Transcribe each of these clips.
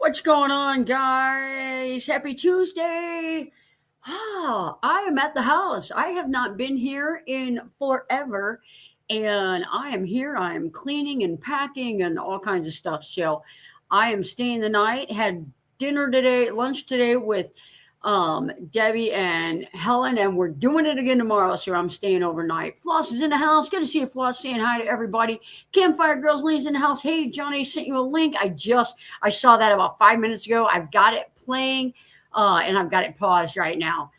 What's going on, guys? Happy Tuesday. I am at the house. I have not been here in forever. And I am here. I am cleaning and packing and all kinds of stuff. So I am staying the night. Had dinner today, lunch today with Debbie and Helen, and we're doing it again tomorrow. So I'm staying overnight. Floss is in the house. Good to see you, Floss. Saying hi to everybody. Campfire Girls Lane's in the house. Hey, Johnny sent you a link. I saw that about 5 minutes ago. I've got it playing, and I've got it paused right now.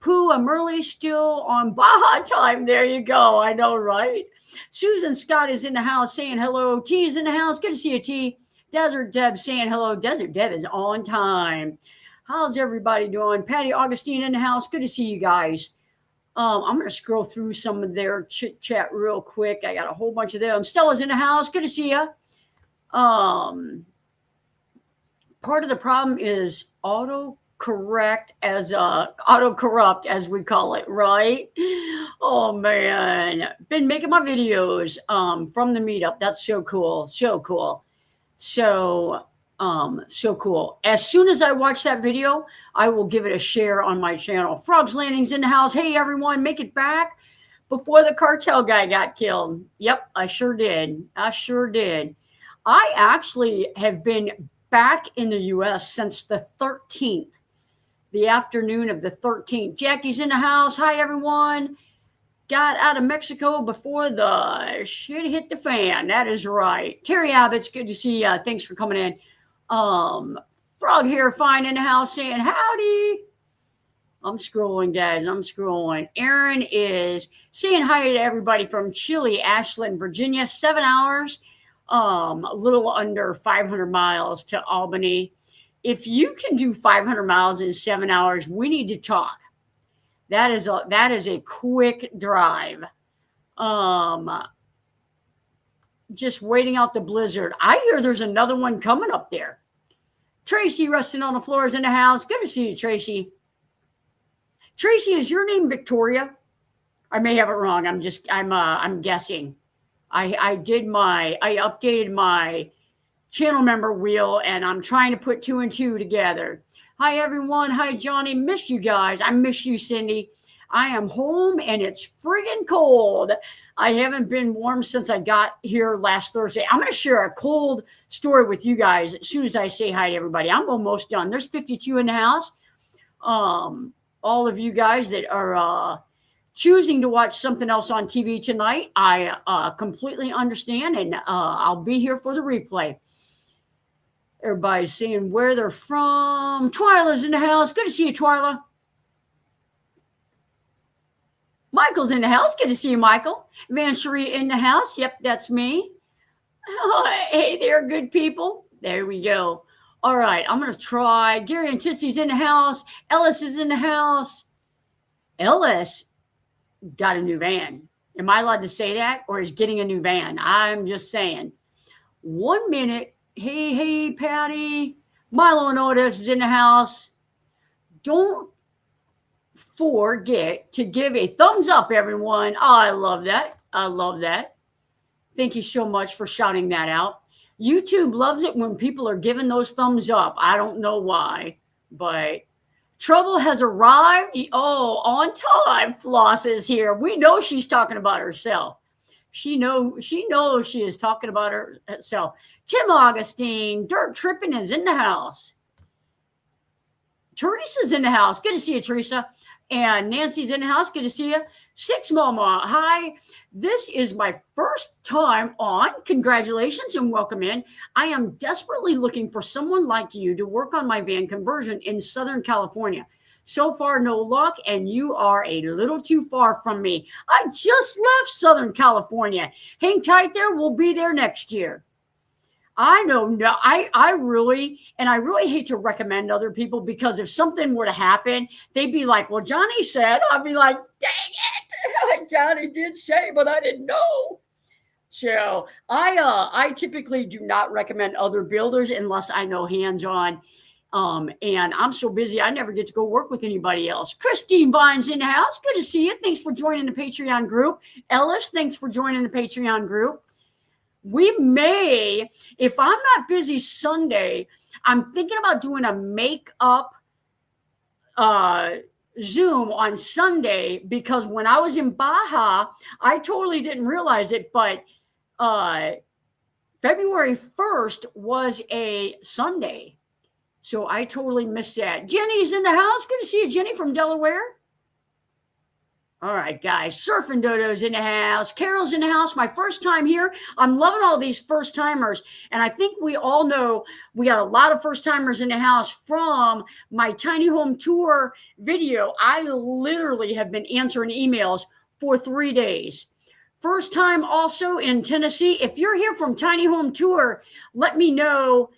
Pooh, I'm early, still on Baja time. There you go. I know, right? Susan Scott is in the house saying hello. T is in the house. Good to see you, T. Desert Deb saying hello. Desert Deb is on time. How's everybody doing? Patty Augustine in the house. Good to see you guys. I'm going to scroll through some of their chit chat real quick. I got a whole bunch of them. Stella's in the house. Good to see you. Part of the problem is autocorrupt, as we call it, right? Oh man, been making my videos from the meetup. That's so cool. So cool. So cool. As soon as I watch that video, I will give it a share on my channel. Frogs Landing's in the house. Hey, everyone, make it back before the cartel guy got killed. Yep, I sure did. I actually have been back in the U.S. since the 13th, the afternoon of the 13th. Jackie's in the house. Hi, everyone. Got out of Mexico before the shit hit the fan. That is right. Terry Abbott's good to see you. Thanks for coming in. Frog Hair Fine in the house saying howdy. I'm scrolling, guys. Aaron is saying hi to everybody from Chile, Ashland, Virginia. 7 hours, a little under 500 miles to Albany. If you can do 500 miles in 7 hours, we need to talk. That is a quick drive. Just waiting out the blizzard. I hear there's another one coming up there. Tracy resting on the floors in the house. Good to see you, Tracy. Tracy, is your name Victoria? I may have it wrong. I'm guessing. I updated my channel member wheel, and I'm trying to put 2 and 2 together. Hi, everyone. Hi, Johnny. Missed you guys. I missed you, Cindy. I am home, and it's friggin' cold. I haven't been warm since I got here last Thursday. I'm going to share a cold story with you guys as soon as I say hi to everybody. I'm almost done. There's 52 in the house. All of you guys that are choosing to watch something else on TV tonight, I completely understand, and I'll be here for the replay. Everybody's saying where they're from. Twyla's in the house. Good to see you, Twyla. Michael's in the house. Good to see you, Michael. Van Cherie in the house. Yep, that's me. Oh, hey there, good people. There we go. All right, I'm going to try. Gary and Tootsie's in the house. Ellis is in the house. Ellis got a new van. Am I allowed to say that? Or is getting a new van? I'm just saying. 1 minute. Hey, Patty. Milo and Otis is in the house. Don't forget to give a thumbs up, everyone. Oh, I love that. Thank you so much for shouting that out. YouTube loves it when people are giving those thumbs up. I don't know why, but trouble has arrived. Oh, on time. Floss is here. We know she's talking about herself. She knows she is talking about herself. Tim Augustine, Dirt Trippin' is in the house. Teresa's in the house. Good to see you, Teresa. And Nancy's in the house. Good to see you. Six Mama. Hi. This is my first time on. Congratulations and welcome in. I am desperately looking for someone like you to work on my van conversion in Southern California. So far, no luck, and you are a little too far from me. I just left Southern California. Hang tight there. We'll be there next year. I know. No, I really hate to recommend other people, because if something were to happen, they'd be like, well, Johnny said. I'd be like, dang it. Johnny did say, but I didn't know. So I typically do not recommend other builders unless I know hands-on. And I'm so busy, I never get to go work with anybody else. Christine Vine's in the house. Good to see you. Thanks for joining the Patreon group. Ellis, thanks for joining the Patreon group. We may, if I'm not busy Sunday, I'm thinking about doing a makeup Zoom on Sunday, because when I was in Baja, I totally didn't realize it, but February 1st was a Sunday. So I totally missed that. Jenny's in the house. Good to see you, Jenny from Delaware. All right, guys. Surfing Dodo's in the house. Carol's in the house. My first time here. I'm loving all these first timers. And I think we all know we got a lot of first timers in the house from my tiny home tour video. I literally have been answering emails for 3 days. First time also in Tennessee. If you're here from Tiny Home Tour, let me know.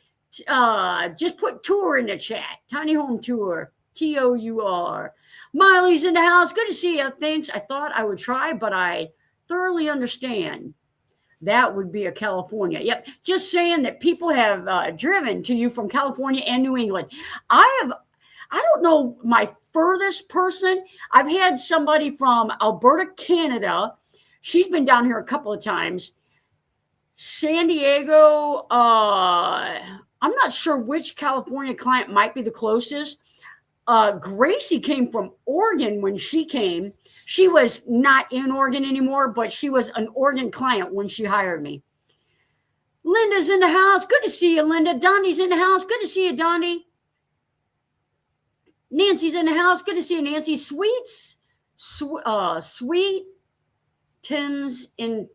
Just put tour in the chat. Tiny Home Tour. TOUR. Miley's in the house. Good to see you. Thanks. I thought I would try, but I thoroughly understand. That would be a California. Yep. Just saying that people have driven to you from California and New England. I don't know my furthest person. I've had somebody from Alberta, Canada. She's been down here a couple of times. San Diego. I'm not sure which California client might be the closest. Gracie came from Oregon when she came. She was not in Oregon anymore, but she was an Oregon client when she hired me. Linda's in the house. Good to see you, Linda. Donnie's in the house. Good to see you, Donnie. Nancy's in the house. Good to see you, Nancy. Sweet Tins in,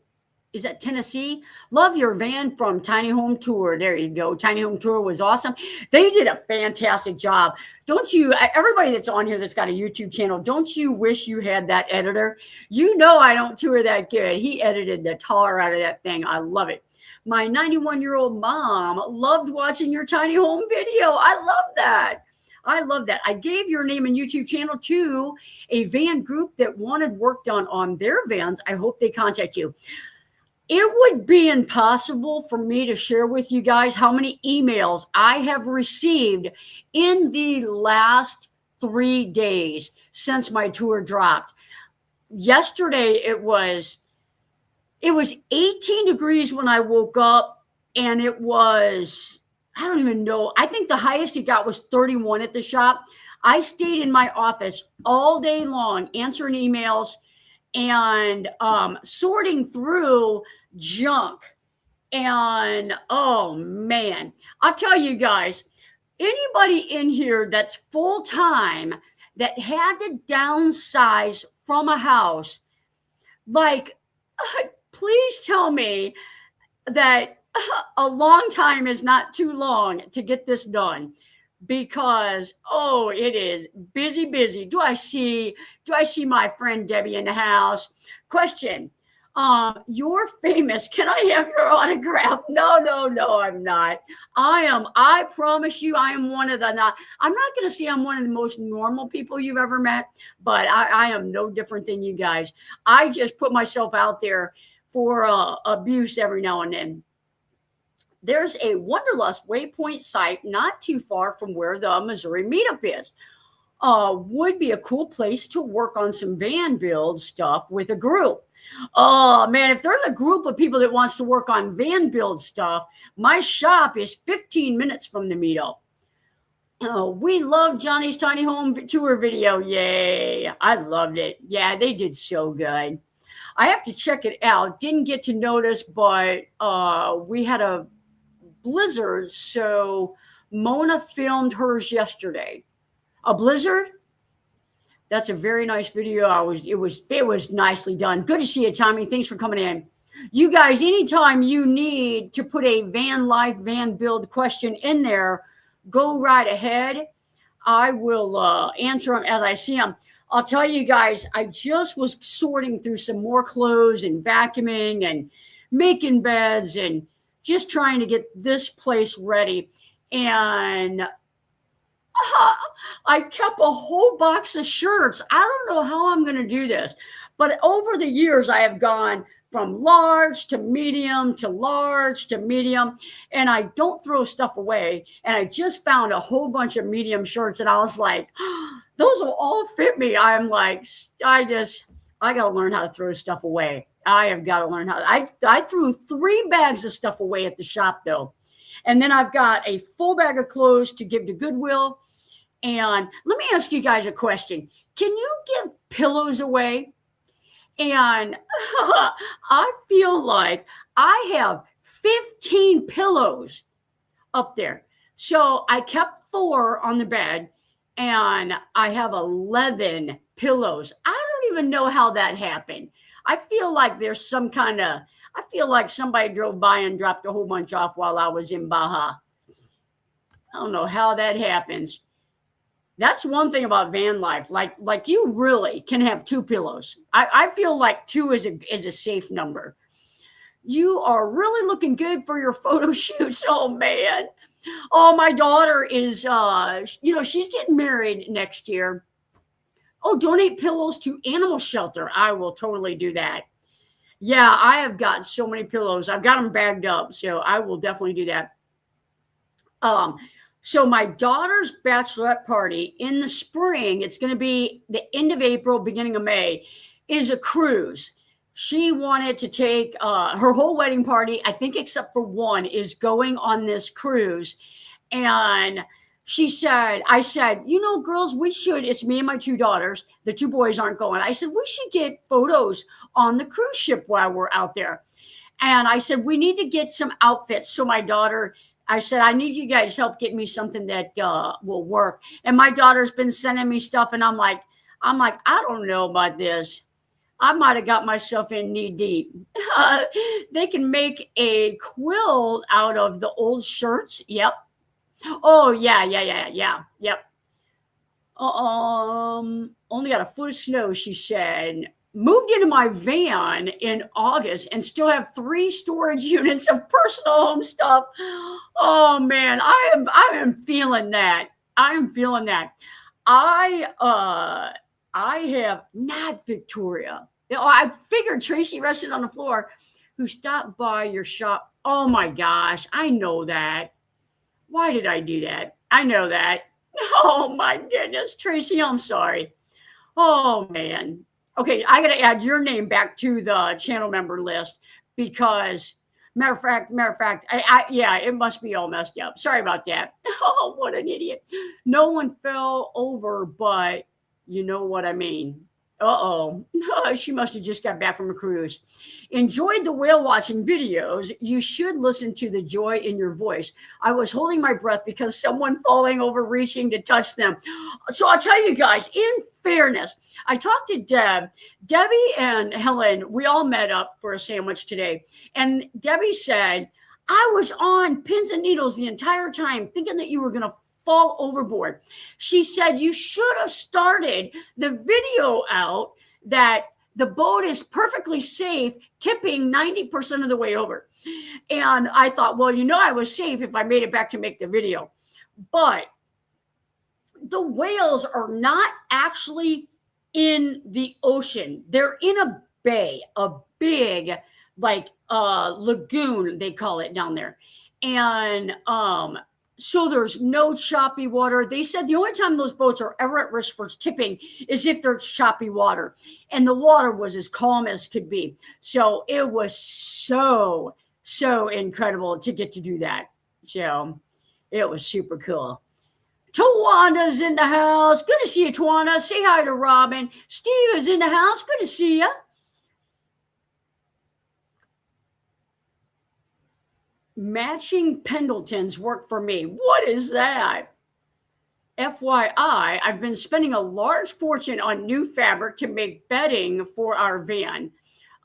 is that Tennessee? Love your van from Tiny Home Tour. There you go. Tiny Home Tour was awesome. They did a fantastic job. Don't you, everybody that's on here that's got a YouTube channel, don't you wish you had that editor? You know I don't tour that good. He edited the tar out of that thing. I love it. My 91-year-old mom loved watching your tiny home video. I love that. I love that. I gave your name and YouTube channel to a van group that wanted work done on their vans. I hope they contact you. It would be impossible for me to share with you guys how many emails I have received in the last 3 days since my tour dropped. Yesterday, it was 18 degrees when I woke up, and it was, I don't even know. I think the highest it got was 31 at the shop. I stayed in my office all day long answering emails and sorting through junk. And oh man, I'll tell you guys, anybody in here that's full-time that had to downsize from a house, like, please tell me that a long time is not too long to get this done, because it is busy. Do I see my friend Debbie in the house? Question. You're famous. Can I have your autograph? No, I'm not. I promise you, I am one of the I'm not going to say I'm one of the most normal people you've ever met, but I am no different than you guys. I just put myself out there for abuse every now and then. There's a Wanderlust Waypoint site not too far from where the Missouri meetup is. Would be a cool place to work on some van build stuff with a group. Oh man, if there's a group of people that wants to work on van build stuff, my shop is 15 minutes from the meetup. We love Johnny's Tiny Home Tour video. Yay. I loved it. Yeah, they did so good. I have to check it out. Didn't get to notice, but we had a blizzard, so Mona filmed hers yesterday. A blizzard? That's a very nice video. It was nicely done. Good to see you, Tommy. Thanks for coming in. You guys, anytime you need to put a van life, van build question in there, go right ahead. I will answer them as I see them. I'll tell you guys, I just was sorting through some more clothes and vacuuming and making beds and just trying to get this place ready. And I kept a whole box of shirts. I don't know how I'm going to do this, but over the years, I have gone from large to medium to large to medium, and I don't throw stuff away. And I just found a whole bunch of medium shirts, and I was like, those will all fit me. I'm like, I got to learn how to throw stuff away. I have got to learn how. I threw 3 bags of stuff away at the shop, though. And then I've got a full bag of clothes to give to Goodwill. And let me ask you guys a question. Can you give pillows away? And I feel like I have 15 pillows up there. So I kept 4 on the bed and I have 11 pillows. I don't even know how that happened. I feel like there's some kind of, I feel like somebody drove by and dropped a whole bunch off while I was in Baja. I don't know how that happens. That's one thing about van life. Like you really can have 2 pillows. I feel like 2 is a safe number. You are really looking good for your photo shoots. Oh man. Oh, my daughter is she's getting married next year. Oh, donate pillows to animal shelter. I will totally do that. Yeah, I have got so many pillows. I've got them bagged up, so I will definitely do that. So my daughter's bachelorette party in the spring, it's going to be the end of April, beginning of May, is a cruise. She wanted to take her whole wedding party, I think except for one, is going on this cruise. And I said, girls, we should, it's me and my 2 daughters. The 2 boys aren't going. I said, we should get photos on the cruise ship while we're out there. And I said, we need to get some outfits. So my daughter, I said, I need you guys help get me something that will work. And my daughter's been sending me stuff. And I'm like, I don't know about this. I might have got myself in knee deep. They can make a quilt out of the old shirts. Yep. Oh, yeah. Yep. Only got a foot of snow, she said. Moved into my van in August and still have 3 storage units of personal home stuff. Oh man, I am feeling that. I have not Victoria. I figured Tracy rested on the floor, who stopped by your shop. Oh my gosh, I know that. Why did I do that? I know that. Oh my goodness, Tracy, I'm sorry. Oh man. Okay, I got to add your name back to the channel member list because, matter of fact, it must be all messed up. Sorry about that. Oh, what an idiot. No one fell over, but you know what I mean. She must have just got back from a cruise. Enjoyed the whale watching videos. You should listen to the joy in your voice. I was holding my breath because someone falling over, reaching to touch them. So I'll tell you guys, in fairness, I talked to Debbie and Helen. We all met up for a sandwich today. And Debbie said, I was on pins and needles the entire time thinking that you were going to fall overboard. She said, you should have started the video out that the boat is perfectly safe, tipping 90% of the way over. And I thought, well, I was safe if I made it back to make the video. But the whales are not actually in the ocean. They're in a bay, a big, lagoon, they call it down there. And, so there's no choppy water. They said the only time those boats are ever at risk for tipping is if there's choppy water. And the water was as calm as could be. So it was so incredible to get to do that. So it was super cool. Tawanda's in the house. Good to see you, Tawanda. Say hi to Robin. Steve is in the house. Good to see you. Matching Pendletons work for me. What is that? FYI, I've been spending a large fortune on new fabric to make bedding for our van.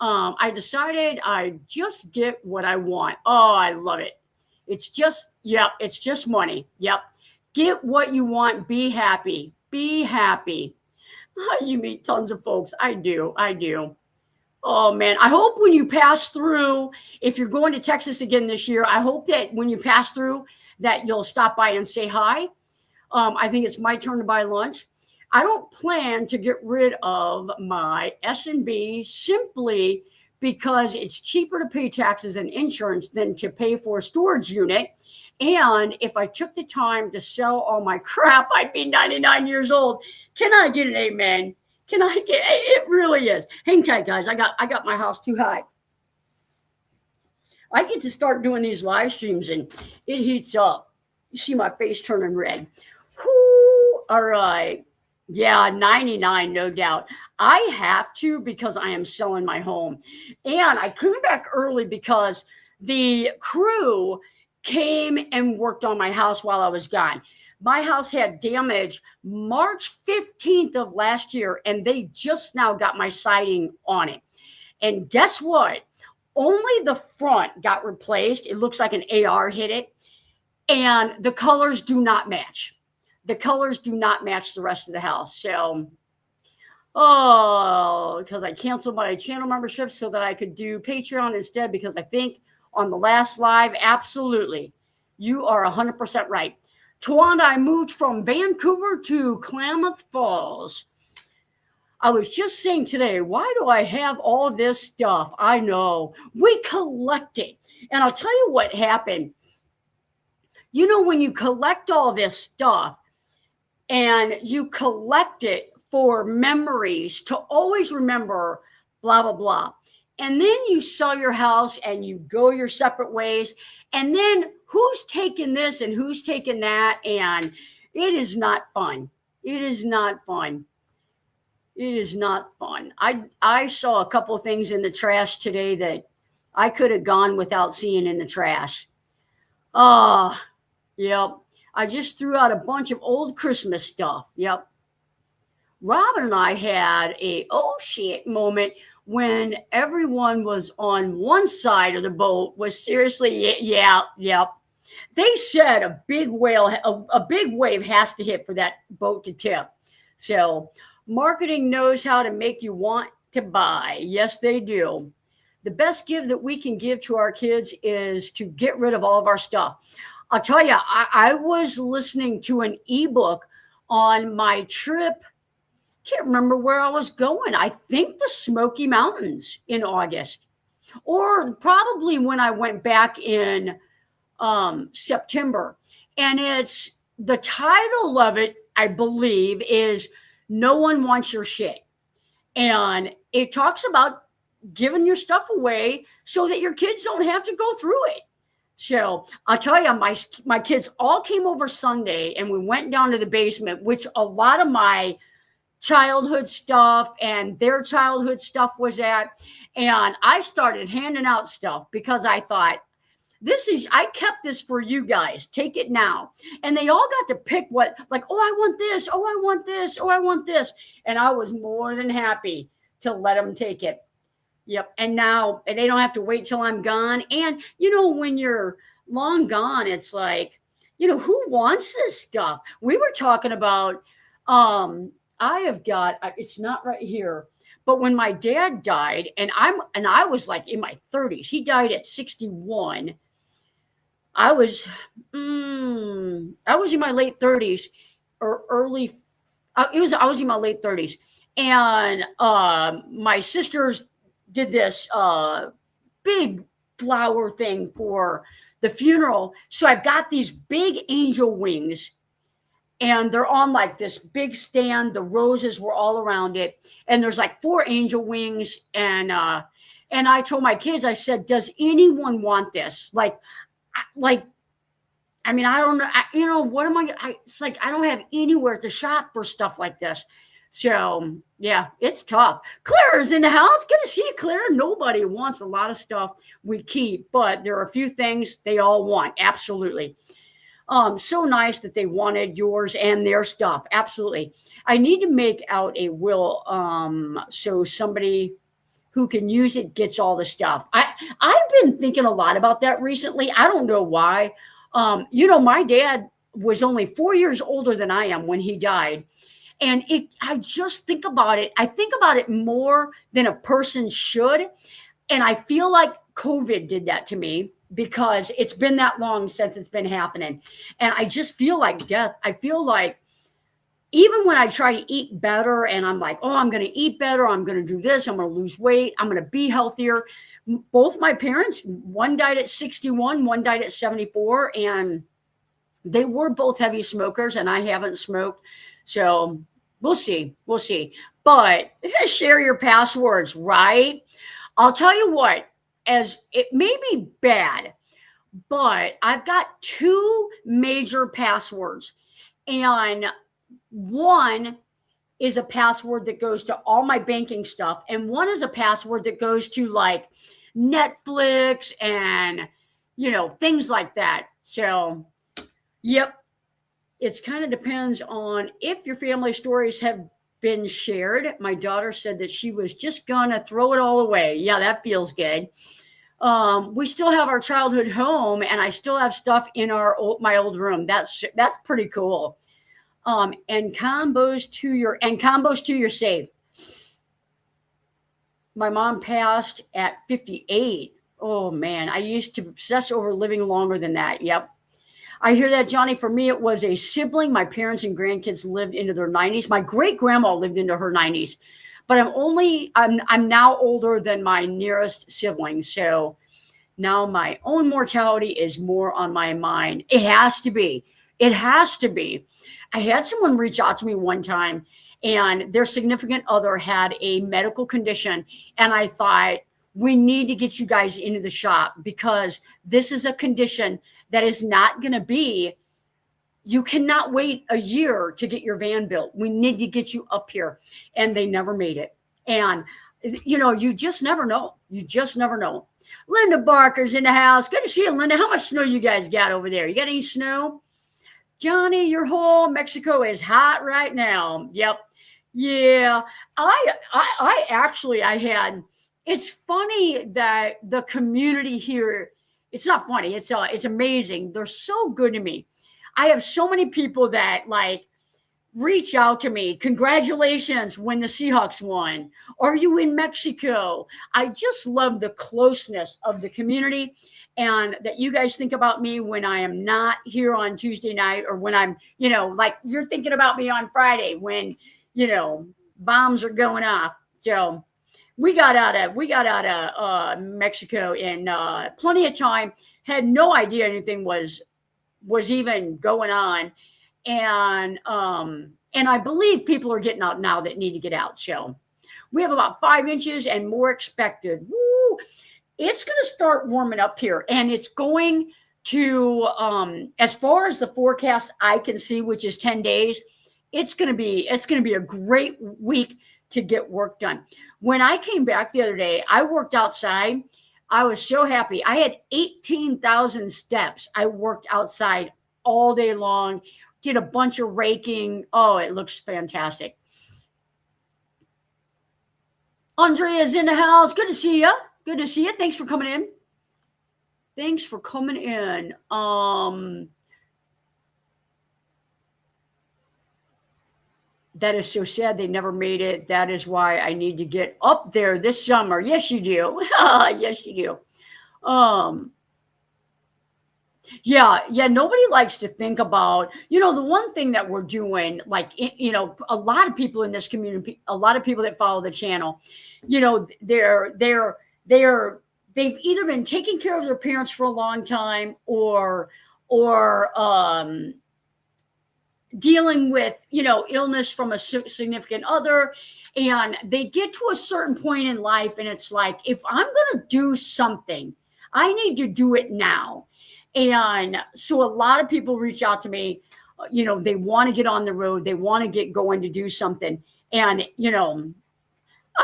I decided I'd just get what I want. Oh, I love it. It's just money. Yep. Get what you want. Be happy. Be happy. You meet tons of folks. I do. Oh man, I hope when you pass through, if you're going to Texas again this year, I hope that when you pass through that you'll stop by and say hi. I think it's my turn to buy lunch. I don't plan to get rid of my S&B simply because it's cheaper to pay taxes and insurance than to pay for a storage unit. And if I took the time to sell all my crap, I'd be 99 years old. Can I get an amen? Can I get it? Really is. Hang tight, guys. I got my house too high. I get to start doing these live streams and it heats up. You see my face turning red. Whoo, all right. Yeah, 99, no doubt. I have to because I am selling my home. And I came back early because the crew came and worked on my house while I was gone. My house had damage March 15th of last year, and they just now got my siding on it. And guess what? Only the front got replaced. It looks like an AR hit it. And the colors do not match. The colors do not match the rest of the house. So, because I canceled my channel membership so that I could do Patreon instead, because I think on the last live, absolutely, you are 100% right. Tawanda, I moved from Vancouver to Klamath Falls. I was just saying today, why do I have all this stuff? I know. We collect it. And I'll tell you what happened. You know, when you collect all this stuff and you collect it for memories to always remember blah, blah, blah. And then you sell your house and you go your separate ways. And then who's taking this and who's taking that? And it is not fun. It is not fun. It is not fun. I saw a couple of things in the trash today that I could have gone without seeing in the trash. Yep. I just threw out a bunch of old Christmas stuff. Yep. Robin and I had a oh shit moment when everyone was on one side of the boat was seriously, yeah. They said a big wave has to hit for that boat to tip. So marketing knows how to make you want to buy. Yes, they do. The best gift that we can give to our kids is to get rid of all of our stuff. I'll tell you, I was listening to an ebook on my trip. Can't remember where I was going. I think the Smoky Mountains in August, or probably when I went back in September. And it's the title of it, I believe, is No One Wants Your Shit. And it talks about giving your stuff away so that your kids don't have to go through it. So I'll tell you, my kids all came over Sunday and we went down to the basement, which a lot of my childhood stuff and their childhood stuff was at. And I started handing out stuff because I thought, I kept this for you guys. Take it now. And they all got to pick what, like, oh, I want this. Oh, I want this. Oh, I want this. And I was more than happy to let them take it. Yep. And now they don't have to wait till I'm gone. And, when you're long gone, it's like, who wants this stuff? We were talking about, it's not right here, but when my dad died and I was like in my 30s, he died at 61. I was in my late 30s or early. I was in my late 30s, and my sisters did this big flower thing for the funeral. So I've got these big angel wings, and they're on like this big stand. The roses were all around it, and there's like 4 angel wings. And I told my kids, I said, "Does anyone want this?" I mean, I don't know. What am I? It's like I don't have anywhere to shop for stuff like this. So yeah, it's tough. Clara's in the house. Good to see you, Clara. Nobody wants a lot of stuff we keep, but there are a few things they all want. Absolutely. So nice that they wanted yours and their stuff. Absolutely. I need to make out a will so somebody who can use it gets all the stuff. I've been thinking a lot about that recently. I don't know why. My dad was only 4 years older than I am when he died. And I just think about it. I think about it more than a person should. And I feel like COVID did that to me because it's been that long since it's been happening. And I just feel like death. I feel like even when I try to eat better and I'm like, oh, I'm going to eat better. I'm going to do this. I'm going to lose weight. I'm going to be healthier. Both my parents, one died at 61, one died at 74. And they were both heavy smokers and I haven't smoked. So we'll see. We'll see. But share your passwords, right? I'll tell you what, as it may be bad, but I've got two major passwords. And one is a password that goes to all my banking stuff, and one is a password that goes to like Netflix and things like that. So, yep, it's kind of depends on if your family stories have been shared. My daughter said that she was just gonna throw it all away. Yeah, that feels good. We still have our childhood home, and I still have stuff in my old room. That's pretty cool. And combos to your safe. My mom passed at 58. Oh man, I used to obsess over living longer than that. Yep. I hear that, Johnny. For me, it was a sibling. My parents and grandkids lived into their 90s. My great grandma lived into her 90s, but I'm now older than my nearest sibling. So now my own mortality is more on my mind. It has to be. It has to be. I had someone reach out to me one time, and their significant other had a medical condition. And I thought, we need to get you guys into the shop, because this is a condition that is not going to be, you cannot wait a year to get your van built. We need to get you up here. And they never made it. And, you just never know. You just never know. Linda Barker's in the house. Good to see you, Linda. How much snow you guys got over there? You got any snow? Johnny, your whole Mexico is hot right now. Yep. Yeah. I actually had, it's funny that the community here, it's not funny. It's amazing. They're so good to me. I have so many people that like reach out to me. Congratulations when the Seahawks won. Are you in Mexico? I just love the closeness of the community, and that you guys think about me when I am not here on Tuesday night, or when I'm, like you're thinking about me on Friday when, bombs are going off. So we got out of Mexico in plenty of time. Had no idea anything was even going on. And I believe people are getting out now that need to get out. So we have about 5 inches and more expected. Woo! It's going to start warming up here, and it's going to, as far as the forecast I can see, which is 10 days, it's going to be a great week to get work done. When I came back the other day, I worked outside. I was so happy. I had 18,000 steps. I worked outside all day long, did a bunch of raking. Oh, it looks fantastic. Andrea's in the house. Good to see you. Good to see you. Thanks for coming in. Thanks for coming in. That is so sad they never made it. That is why I need to get up there this summer. Yes, you do. Yes, you do. Yeah, nobody likes to think about, the one thing that we're doing, like, a lot of people in this community, a lot of people that follow the channel, they've either been taking care of their parents for a long time, or dealing with, illness from a significant other. And they get to a certain point in life, and it's like, if I'm going to do something, I need to do it now. And so a lot of people reach out to me, they want to get on the road. They want to get going to do something. And,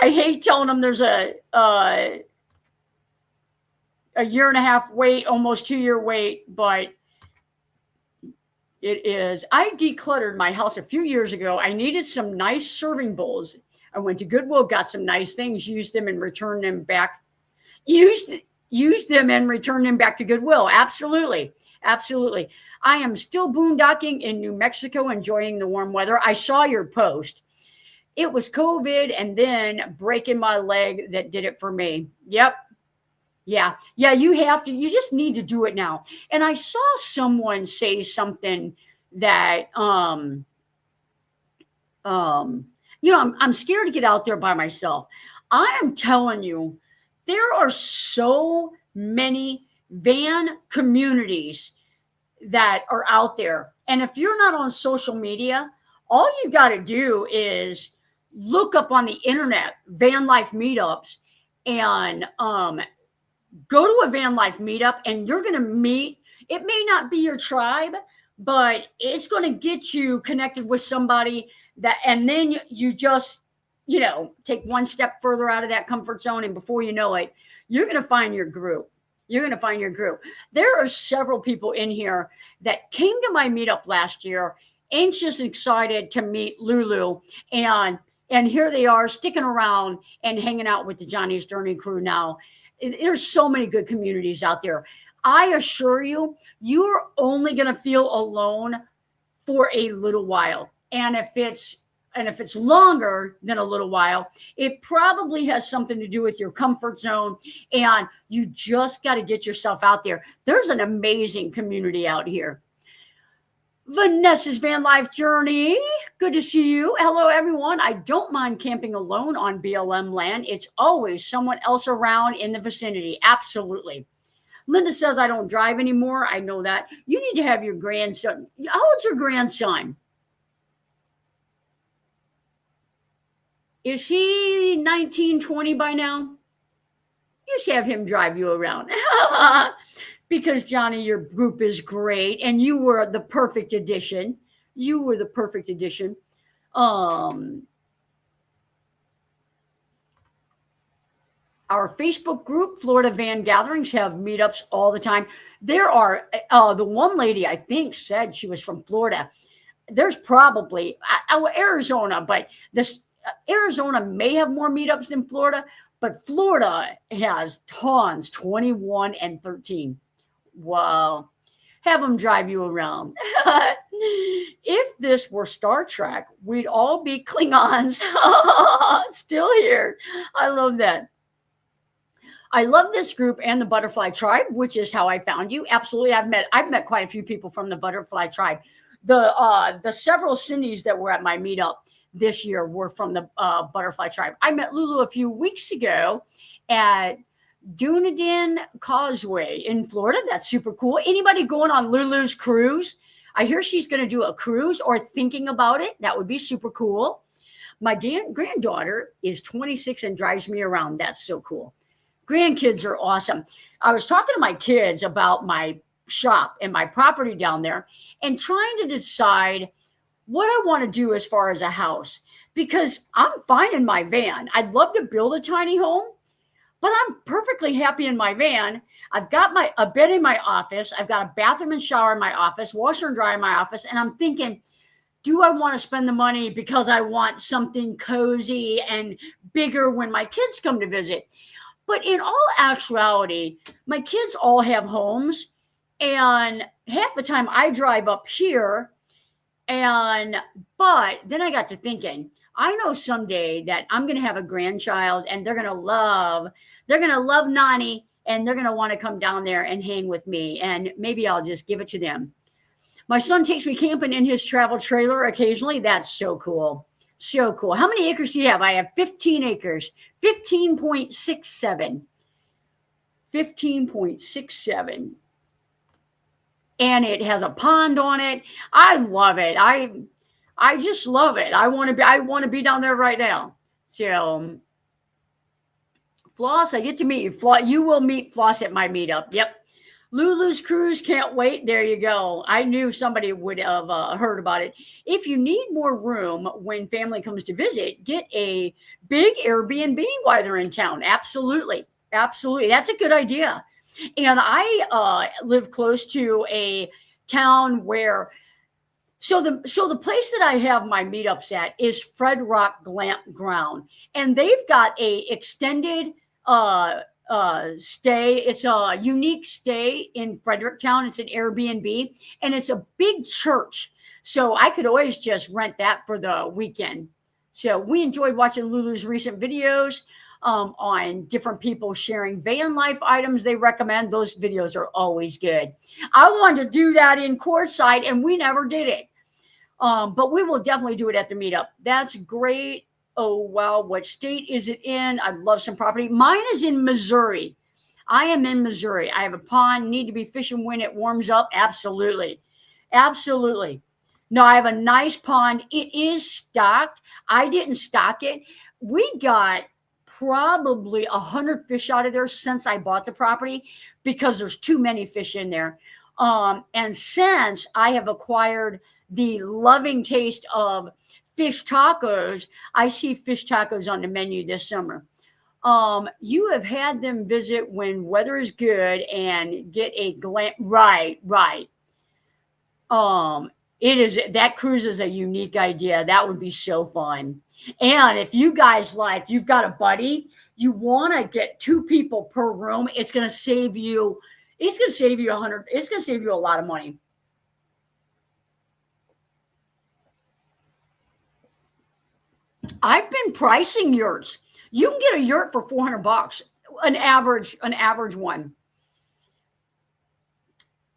I hate telling them there's a 1.5-year wait, almost 2-year wait, but it is. I decluttered my house a few years ago. I needed some nice serving bowls. I went to Goodwill, got some nice things, used them and returned them back. Used them and returned them back to Goodwill. Absolutely. Absolutely. I am still boondocking in New Mexico, enjoying the warm weather. I saw your post. It was COVID and then breaking my leg that did it for me. Yep. Yeah, you just need to do it now. And I saw someone say something that, I'm scared to get out there by myself. I am telling you, there are so many van communities that are out there. And if you're not on social media, all you got to do is look up on the internet, van life meetups, and go to a van life meetup and you're going to meet, it may not be your tribe, but it's going to get you connected with somebody that, and then you just, take one step further out of that comfort zone. And before you know it, you're going to find your group. You're going to find your group. There are several people in here that came to my meetup last year, anxious and excited to meet Lulu. And here they are sticking around and hanging out with the Johnny's Journey crew now. There's so many good communities out there. I assure you, you're only going to feel alone for a little while. And if it's longer than a little while, it probably has something to do with your comfort zone. And you just got to get yourself out there. There's an amazing community out here. Vanessa's Van Life Journey. Good to see you. Hello, everyone. I don't mind camping alone on BLM land. It's always someone else around in the vicinity. Absolutely. Linda says, I don't drive anymore. I know that. You need to have your grandson. How old's your grandson? Is he 19, 20 by now? Just have him drive you around. Because, Johnny, your group is great, and you were the perfect addition. You were the perfect addition. Our Facebook group, Florida Van Gatherings, have meetups all the time. There are, the one lady, I think, said she was from Florida. There's probably Arizona, but this Arizona may have more meetups than Florida, but Florida has tons, 21 and 13. Wow. Have them drive you around. If this were Star Trek, we'd all be Klingons. Still here. I love that. I love this group and the Butterfly Tribe, which is how I found you. Absolutely. I've met quite a few people from the Butterfly Tribe. The several Cindy's that were at my meetup this year were from the Butterfly Tribe. I met Lulu a few weeks ago at Dunedin Causeway in Florida. That's super cool. Anybody going on Lulu's cruise? I hear she's going to do a cruise or thinking about it. That would be super cool. My granddaughter is 26 and drives me around. That's so cool. Grandkids are awesome. I was talking to my kids about my shop and my property down there and trying to decide what I want to do as far as a house, because I'm fine in my van. I'd love to build a tiny home, but I'm perfectly happy in my van. I've got a bed in my office. I've got a bathroom and shower in my office, washer and dryer in my office. And I'm thinking, do I want to spend the money because I want something cozy and bigger when my kids come to visit? But in all actuality, my kids all have homes. And half the time I drive up here. But then I got to thinking, I know someday that I'm going to have a grandchild and they're going to love Nani, and they're going to want to come down there and hang with me. And maybe I'll just give it to them. My son takes me camping in his travel trailer occasionally. That's so cool. So cool. How many acres do you have? I have 15 acres, 15.67. 15.67. And it has a pond on it. I love it. I just love it. I want to be down there right now. So Floss, I get to meet you. You will meet Floss at my meetup. Yep. Lulu's Cruise, can't wait. There you go. I knew somebody would have heard about it. If you need more room when family comes to visit, get a big Airbnb while they're in town. Absolutely. Absolutely. That's a good idea. And I live close to a town where, so the place that I have my meetups at is Fred Rock Glamp Ground, and they've got a extended stay. It's a unique stay in Fredericktown. It's an Airbnb, and it's a big church, so I could always just rent that for the weekend. So we enjoyed watching Lulu's recent videos on different people sharing van life items they recommend. Those videos are always good. I wanted to do that in Quartzsite, and we never did it. But we will definitely do it at the meetup. That's great. Oh, wow. What state is it in? I'd love some property. Mine is in Missouri. I am in Missouri. I have a pond, need to be fishing when it warms up. Absolutely. Absolutely. No, I have a nice pond. It is stocked. I didn't stock it. We got probably 100 fish out of there since I bought the property because there's too many fish in there. And since I have acquired the loving taste of fish tacos, I see fish tacos on the menu this summer. You have had them visit when weather is good and get a glance. Right, right. It is that cruise is a unique idea. That would be so fun. And if you guys like, you've got a buddy, you want to get 2 people per room, it's going to save you. It's going to save you 100. It's going to save you a lot of money. I've been pricing yurts. You can get a yurt for $400, an average one.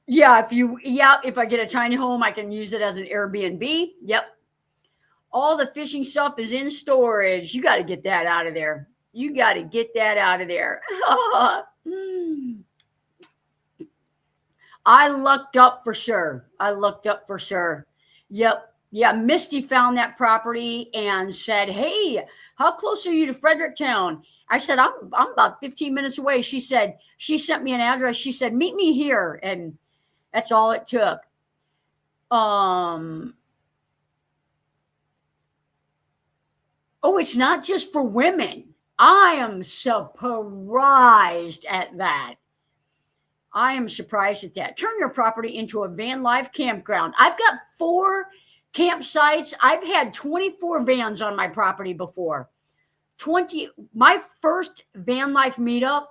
Yeah, if I get a tiny home, I can use it as an Airbnb. Yep. All the fishing stuff is in storage. You got to get that out of there. You got to get that out of there. I looked up for sure. Yep. Yeah, Misty found that property and said, "Hey, how close are you to Fredericktown?" I said, I'm about 15 minutes away. She said, she sent me an address. She said, "Meet me here." And that's all it took. Oh, it's not just for women. I am surprised at that. Turn your property into a van life campground. I've got 4 campsites. I've had 24 vans on my property before. My first van life meetup,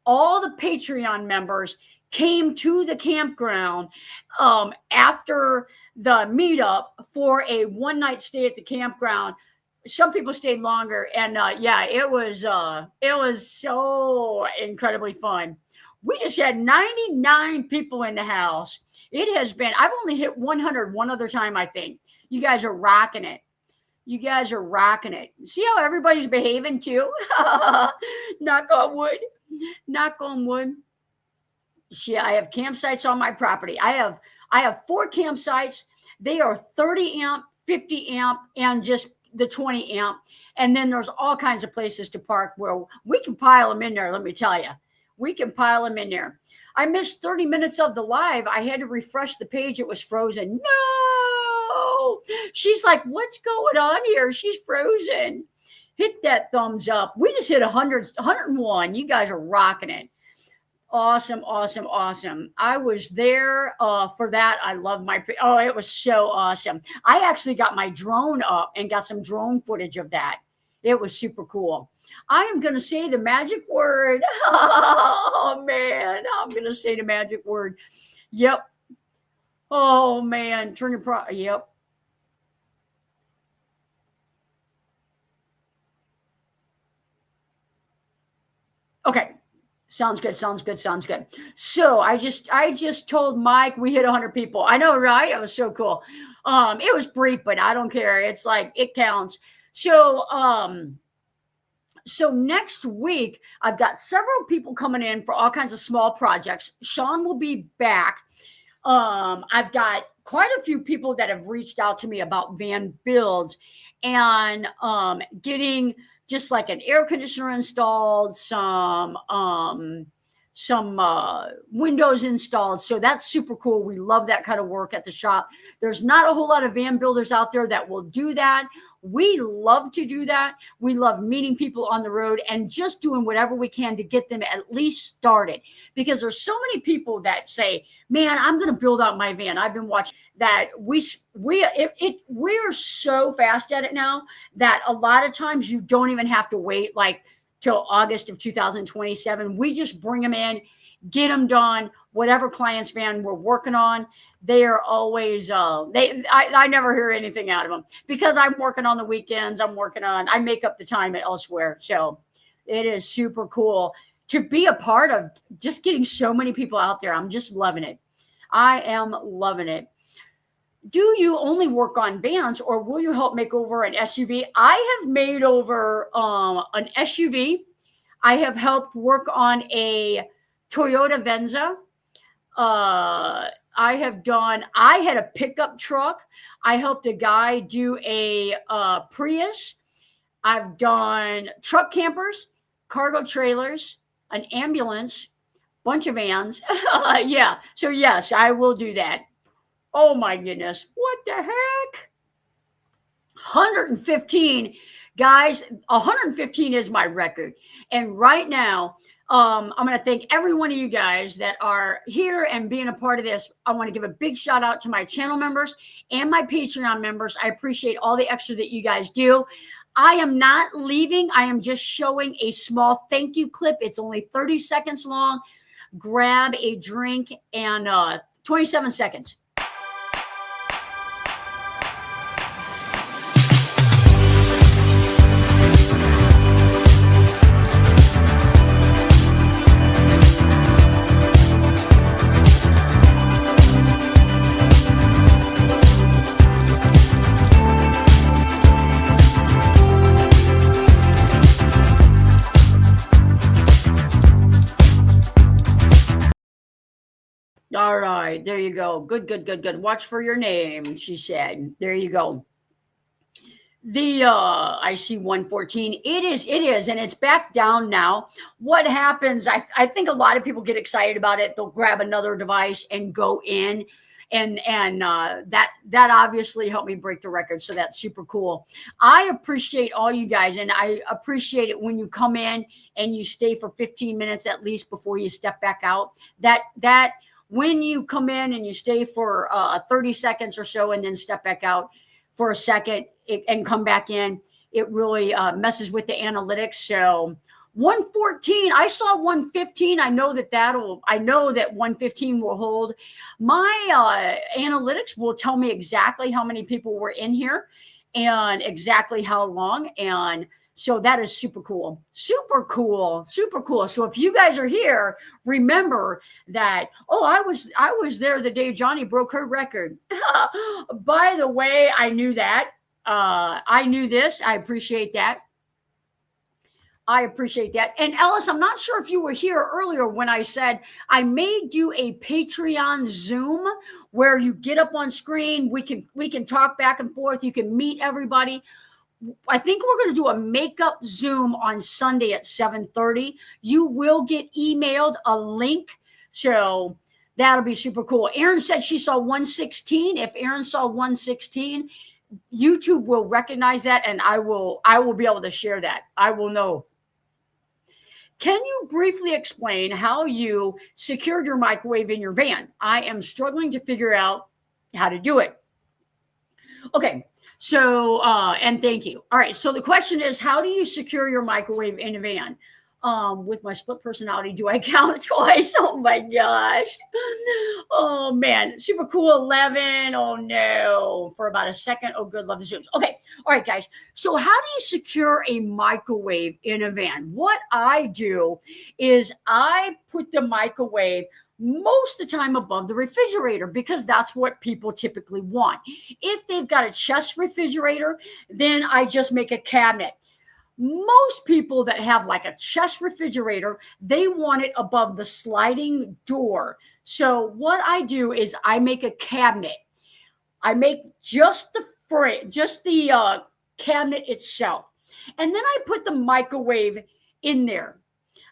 all the Patreon members came to the campground after the meetup for a one-night stay at the campground. Some people stayed longer, and it was so incredibly fun. We just had 99 people in the house. It has been, I've only hit 100 one other time, I think. You guys are rocking it. See how everybody's behaving too? Knock on wood. Yeah, I have campsites on my property. I have 4 campsites. They are 30 amp, 50 amp, and just the 20 amp. And then there's all kinds of places to park where we can pile them in there. Let me tell you, we can pile them in there. I missed 30 minutes of the live. I had to refresh the page. It was frozen. No, she's like, "What's going on here?" She's frozen. Hit that thumbs up. We just hit 101. You guys are rocking it. Awesome. I was there for that. I love it was so awesome. I actually got my drone up and got some drone footage of that. It was super cool. I am going to say the magic word. Oh, man. I'm going to say the magic word. Yep. Oh, man. Yep. Okay. Sounds good. So I just told Mike we hit 100 people. I know, right? It was so cool. It was brief, but I don't care. It's like, it counts. So next week, I've got several people coming in for all kinds of small projects. Sean will be back. I've got quite a few people that have reached out to me about van builds and getting just like an air conditioner installed, some windows installed. So that's super cool. We love that kind of work at the shop. There's not a whole lot of van builders out there that will do that. We love to do that. We love meeting people on the road and just doing whatever we can to get them at least started, because there's so many people that say, "Man, I'm going to build out my van." I've been watching that. We're so fast at it now that a lot of times you don't even have to wait like till August of 2027. We just bring them in, get them done. Whatever client's van we're working on, they are always, I never hear anything out of them because I'm working on the weekends. I make up the time elsewhere. So it is super cool to be a part of just getting so many people out there. I'm just loving it. I am loving it. Do you only work on vans or will you help make over an SUV? I have made over an SUV. I have helped work on a Toyota Venza. I had a pickup truck. I helped a guy do a Prius. I've done truck campers. cargo trailers, an ambulance, bunch of vans. Yeah. So yes, I will do that. Oh my goodness. What the heck? 115. Guys, 115 is my record. And right now, I'm going to thank every one of you guys that are here and being a part of this. I want to give a big shout out to my channel members and my Patreon members. I appreciate all the extra that you guys do. I am not leaving. I am just showing a small thank you clip. It's only 30 seconds long. Grab a drink and 27 seconds. All right, there you go. Good, good, good, good. Watch for your name, she said. There you go. The I see 114. It is, and it's back down now. What happens? I think a lot of people get excited about it. They'll grab another device and go in. And that obviously helped me break the record. So that's super cool. I appreciate all you guys, and I appreciate it when you come in and you stay for 15 minutes at least before you step back out. That when you come in and you stay for 30 seconds or so and then step back out for a second and come back in, it really messes with the analytics. So 114, I saw 115. I know that 115 will hold. My analytics will tell me exactly how many people were in here and exactly how long. And so that is super cool. Super cool. Super cool. So if you guys are here, remember that, I was there the day Johnny broke her record. By the way, I knew that. I knew this. I appreciate that. And Ellis, I'm not sure if you were here earlier when I said I may do a Patreon Zoom where you get up on screen. We can talk back and forth. You can meet everybody. I think we're going to do a makeup Zoom on Sunday at 7:30. You will get emailed a link. So that'll be super cool. Erin said she saw 116. If Erin saw 116, YouTube will recognize that, and I will be able to share that. I will know. Can you briefly explain how you secured your microwave in your van? I am struggling to figure out how to do it. Okay. So, and thank you. All right. So the question is, how do you secure your microwave in a van? With my split personality, do I count twice? Oh my gosh. Oh man. Super cool 11. Oh no. For about a second. Oh good. Love the Zooms. Okay. All right, guys. So how do you secure a microwave in a van? What I do is I put the microwave most of the time above the refrigerator because that's what people typically want. If they've got a chest refrigerator, then I just make a cabinet. Most people that have like a chest refrigerator, they want it above the sliding door. So what I do is I make a cabinet. I make just the cabinet itself. And then I put the microwave in there.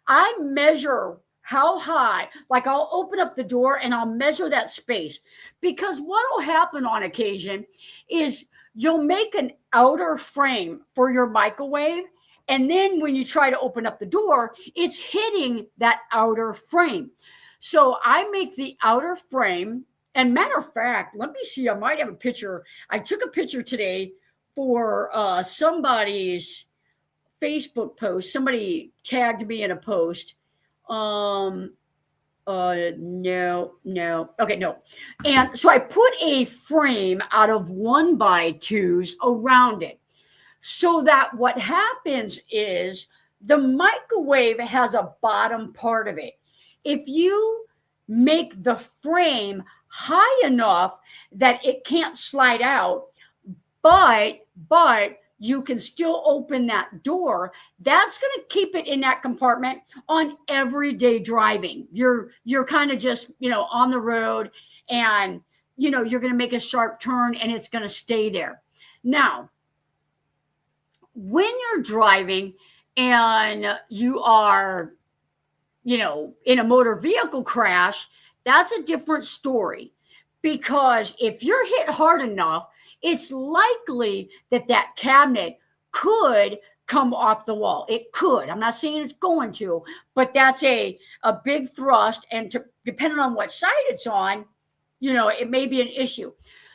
I measure how high, like I'll open up the door and I'll measure that space, because what will happen on occasion is you'll make an outer frame for your microwave. And then when you try to open up the door, it's hitting that outer frame. So I make the outer frame. And matter of fact, let me see, I might have a picture. I took a picture today for somebody's Facebook post. Somebody tagged me in a post. No. Okay, no. And so I put a frame out of 1x2s around it, so that what happens is the microwave has a bottom part of it. If you make the frame high enough that it can't slide out, but you can still open that door, that's going to keep it in that compartment on everyday driving. You're kind of just, on the road, and, you're going to make a sharp turn and it's going to stay there. Now, when you're driving, and you are, in a motor vehicle crash, that's a different story. Because if you're hit hard enough, it's likely that that cabinet could come off the wall. It could. I'm not saying it's going to, but that's a big thrust. And depending on what side it's on, it may be an issue.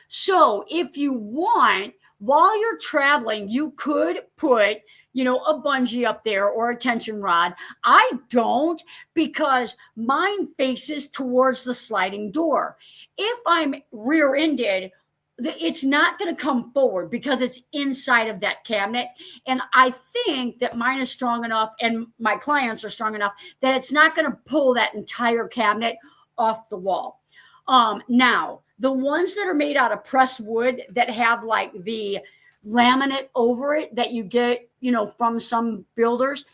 So if you want, while you're traveling, you could put, a bungee up there or a tension rod. I don't, because mine faces towards the sliding door. If I'm rear-ended, it's not going to come forward because it's inside of that cabinet. And I think that mine is strong enough, and my clients are strong enough, that it's not going to pull that entire cabinet off the wall. Now, the ones that are made out of pressed wood that have like the laminate over it that you get, from some builders,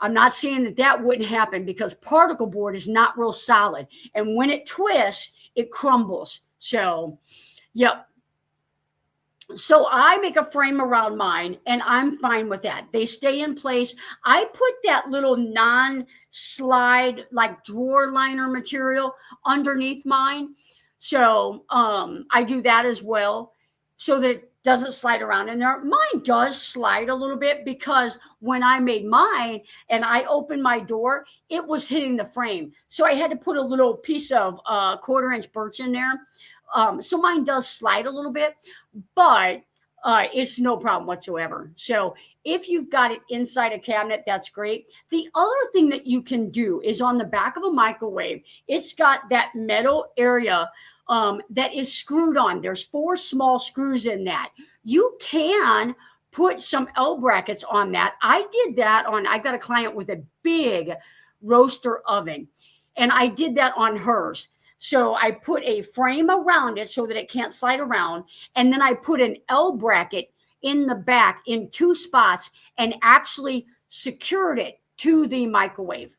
I'm not saying that wouldn't happen, because particle board is not real solid. And when it twists, it crumbles. So, yep. So I make a frame around mine, and I'm fine with that. They stay in place. I put that little non-slide, like drawer liner material underneath mine. So I do that as well, so that it doesn't slide around in there. Mine does slide a little bit, because when I made mine and I opened my door, it was hitting the frame. So I had to put a little piece of 1/4-inch birch in there. So mine does slide a little bit, but it's no problem whatsoever. So if you've got it inside a cabinet, that's great. The other thing that you can do is on the back of a microwave, it's got that metal area that is screwed on. There's 4 small screws in that. You can put some L brackets on that. I did that I got a client with a big roaster oven, and I did that on hers. So I put a frame around it so that it can't slide around. And then I put an L bracket in the back in 2 spots and actually secured it to the microwave,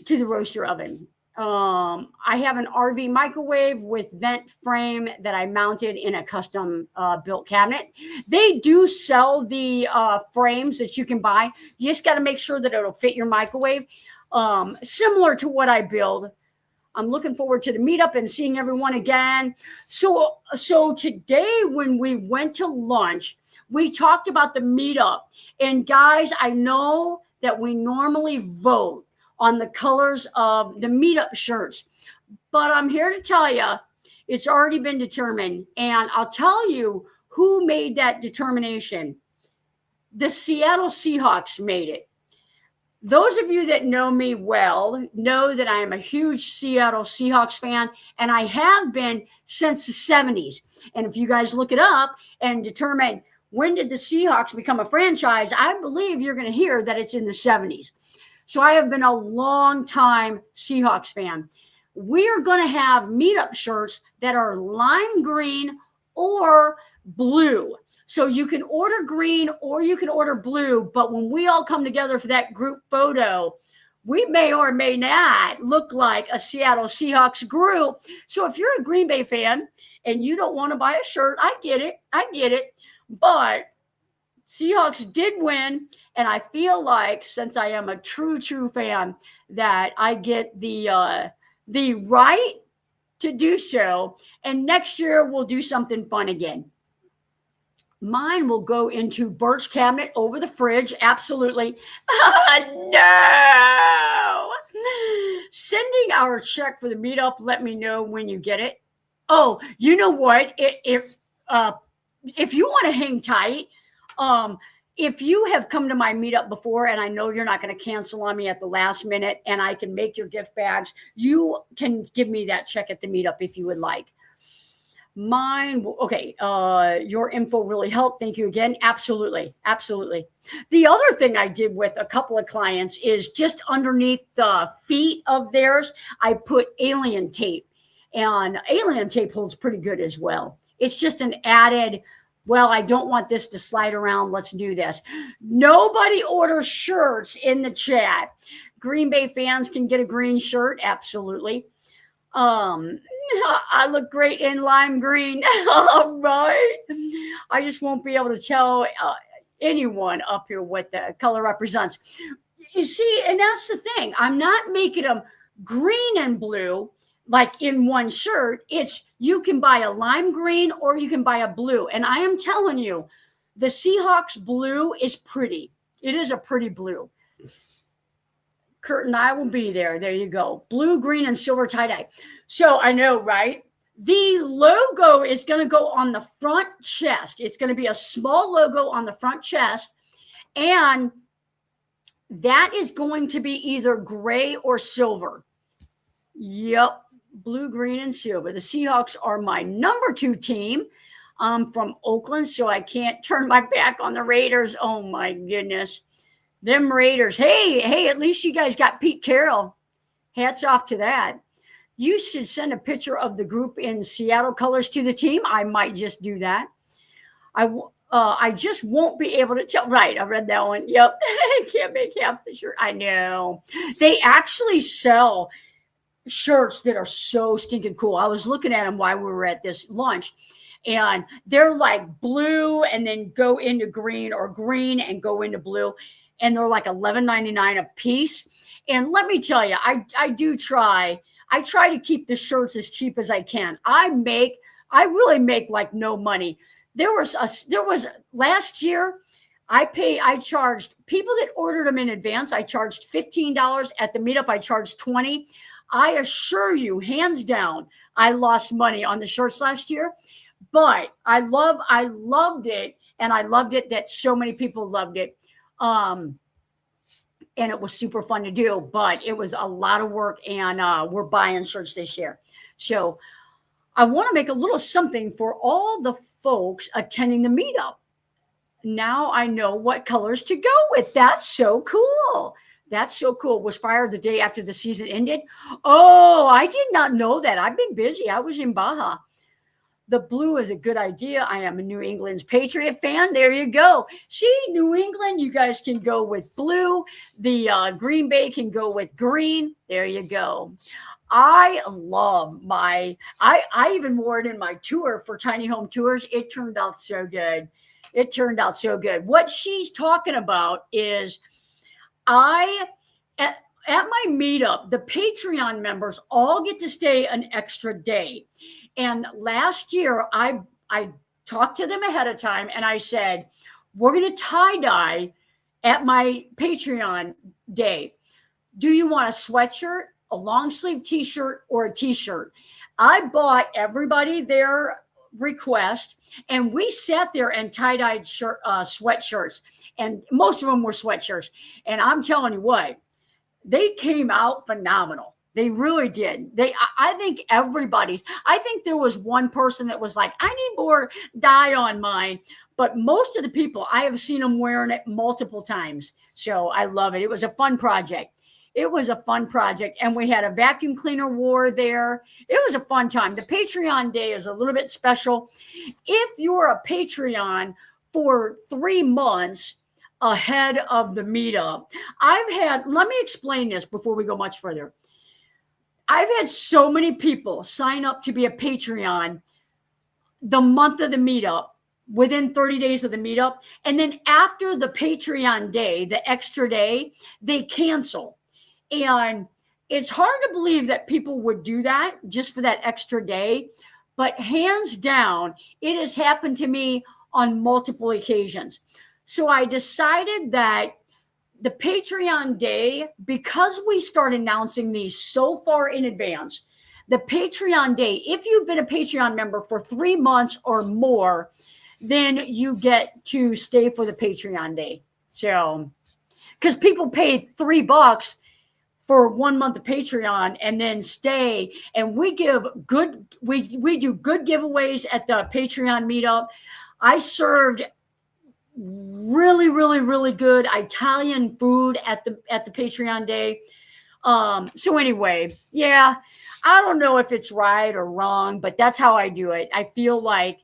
to the roaster oven. I have an RV microwave with vent frame that I mounted in a custom built cabinet. They do sell the frames that you can buy. You just got to make sure that it'll fit your microwave. Similar to what I build. I'm looking forward to the meetup and seeing everyone again. So today when we went to lunch, we talked about the meetup. And guys, I know that we normally vote on the colors of the meetup shirts, but I'm here to tell you, it's already been determined. And I'll tell you who made that determination. The Seattle Seahawks made it. Those of you that know me well know that I am a huge Seattle Seahawks fan, and I have been since the 70s. And if you guys look it up and determine when did the Seahawks become a franchise, I believe you're going to hear that it's in the 70s. So I have been a long time Seahawks fan. We are going to have meetup shirts that are lime green or blue. So you can order green or you can order blue, but when we all come together for that group photo, we may or may not look like a Seattle Seahawks group. So if you're a Green Bay fan and you don't want to buy a shirt, I get it. But Seahawks did win, and I feel like, since I am a true fan, that I get the right to do so. And next year we'll do something fun again. Mine will go into birch cabinet over the fridge. Absolutely. No. Sending our check for the meetup. Let me know when you get it. Oh, you know what? If you want to hang tight, if you have come to my meetup before and I know you're not going to cancel on me at the last minute and I can make your gift bags, you can give me that check at the meetup if you would like. Mine, okay, your info really helped. Thank you again. Absolutely. The other thing I did with a couple of clients is just underneath the feet of theirs, I put alien tape. And alien tape holds pretty good as well. It's just an added, well, I don't want this to slide around. Let's do this. Nobody orders shirts in the chat. Green Bay fans can get a green shirt. Absolutely. I look great in lime green. All right. I just won't be able to tell anyone up here what the color represents. You see, and that's the thing. I'm not making them green and blue like in one shirt. It's you can buy a lime green or you can buy a blue. And I am telling you, the Seahawks blue is pretty. It is a pretty blue. Kurt and I will be there. There you go. Blue, green, and silver tie-dye. So I know, right? The logo is going to go on the front chest. It's going to be a small logo on the front chest. And that is going to be either gray or silver. Yep. Blue, green, and silver. The Seahawks are my number 2 team. I'm from Oakland, so I can't turn my back on the Raiders. Oh, my goodness. Them Raiders. Hey, at least you guys got Pete Carroll. Hats off to that. You should send a picture of the group in Seattle colors to the team. I might just do that. I just won't be able to tell. Right, I read that one. Yep. Can't make half the shirt. I know. They actually sell shirts that are so stinking cool. I was looking at them while we were at this lunch, and they're like blue and then go into green, or green and go into blue, and they're like $11.99 a piece. And let me tell you, I do try. I try to keep the shirts as cheap as I can. I really make like no money. There was last year, I charged people that ordered them in advance. I charged $15 at the meetup. I charged $20. I assure you, hands down, I lost money on the shirts last year, but I loved it. And I loved it that so many people loved it. And it was super fun to do, but it was a lot of work, and we're buying shirts this year. So I want to make a little something for all the folks attending the meetup. Now I know what colors to go with. That's so cool. That's so cool. Was fired the day after the season ended. Oh, I did not know that. I've been busy. I was in Baja. The blue is a good idea. I am a New England's Patriot fan. There you go. See, New England, you guys can go with blue. The Green Bay can go with green. There you go. I love I even wore it in my tour for Tiny Home Tours. It turned out so good. It turned out so good. What she's talking about is at my meetup, the Patreon members all get to stay an extra day. And last year, I talked to them ahead of time, and I said, we're going to tie-dye at my Patreon day. Do you want a sweatshirt, a long sleeve t-shirt, or a t-shirt? I bought everybody their request, and we sat there and tie-dyed sweatshirts, and most of them were sweatshirts. And I'm telling you what, they came out phenomenal. They really did. I think there was one person that was like, I need more dye on mine. But most of the people, I have seen them wearing it multiple times. So I love it. It was a fun project. And we had a vacuum cleaner war there. It was a fun time. The Patreon day is a little bit special. If you're a Patreon for 3 months ahead of the meetup, let me explain this before we go much further. I've had so many people sign up to be a Patreon the month of the meetup, within 30 days of the meetup. And then after the Patreon day, the extra day, they cancel. And it's hard to believe that people would do that just for that extra day. But hands down, it has happened to me on multiple occasions. So I decided that the Patreon day, because we start announcing these so far in advance, the Patreon day, if you've been a Patreon member for 3 months or more, then you get to stay for the Patreon day. So, because people paid $3 for 1 month of Patreon and then stay, and we do good giveaways at the Patreon meetup. I served really, really, really good Italian food at the Patreon day. So anyway, yeah, I don't know if it's right or wrong, but that's how I do it. I feel like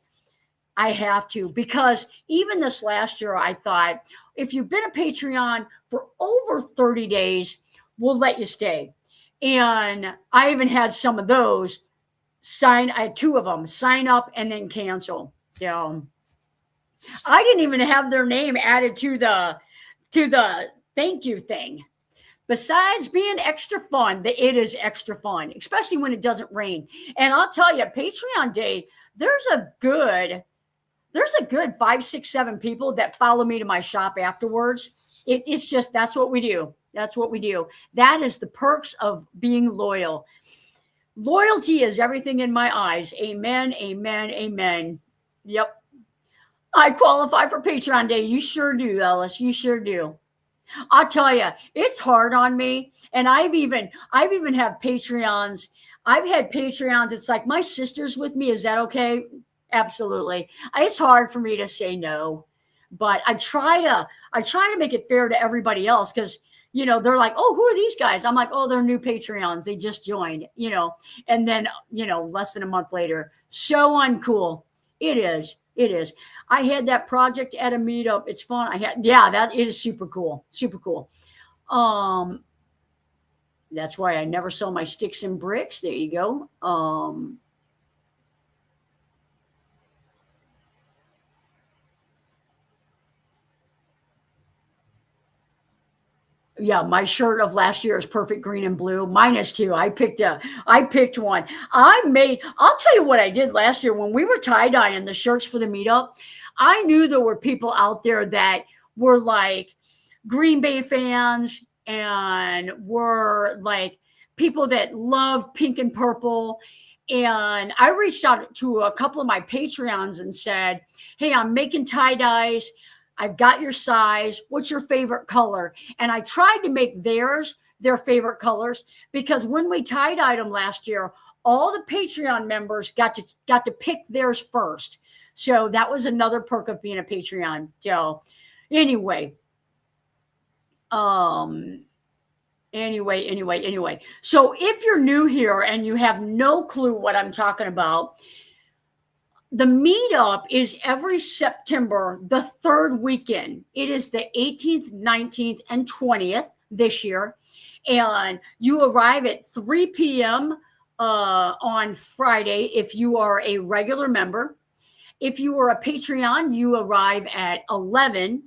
I have to, because even this last year, I thought, if you've been a Patreon for over 30 days, we'll let you stay. And I even had some of those I had 2 of them sign up and then cancel. I didn't even have their name added to the thank you thing. Besides being extra fun, it is extra fun, especially when it doesn't rain. And I'll tell you, Patreon Day, there's a good 5, 6, 7 people that follow me to my shop afterwards. It's just, that's what we do. That's what we do. That is the perks of being loyal. Loyalty is everything in my eyes. Amen, amen, amen. Yep. I qualify for Patreon Day. You sure do, Ellis. You sure do. I'll tell you, it's hard on me. And I've even had Patreons. I've had Patreons. It's like, my sister's with me. Is that okay? Absolutely. It's hard for me to say no, but I try to make it fair to everybody else, because they're like, oh, who are these guys? I'm like, oh, they're new Patreons. They just joined, and then, less than a month later, so uncool. It is. It is. I had that project at a meetup. It's fun. That is super cool. Super cool. That's why I never sell my sticks and bricks. There you go. Yeah, my shirt of last year is perfect green and blue. Mine is too. I picked one. I'll tell you what I did last year when we were tie-dyeing the shirts for the meetup. I knew there were people out there that were like Green Bay fans and were like people that loved pink and purple. And I reached out to a couple of my Patreons and said, hey, I'm making tie-dyes. I've got your size. What's your favorite color? And I tried to make theirs their favorite colors, because when we tie-dyed them last year, all the Patreon members got to pick theirs first. So that was another perk of being a Patreon. So anyway. Anyway. So if you're new here and you have no clue what I'm talking about, the meetup is every September, the third weekend. It is the 18th, 19th, and 20th this year. And you arrive at 3 p.m. On Friday if you are a regular member. If you are a Patreon, you arrive at 11.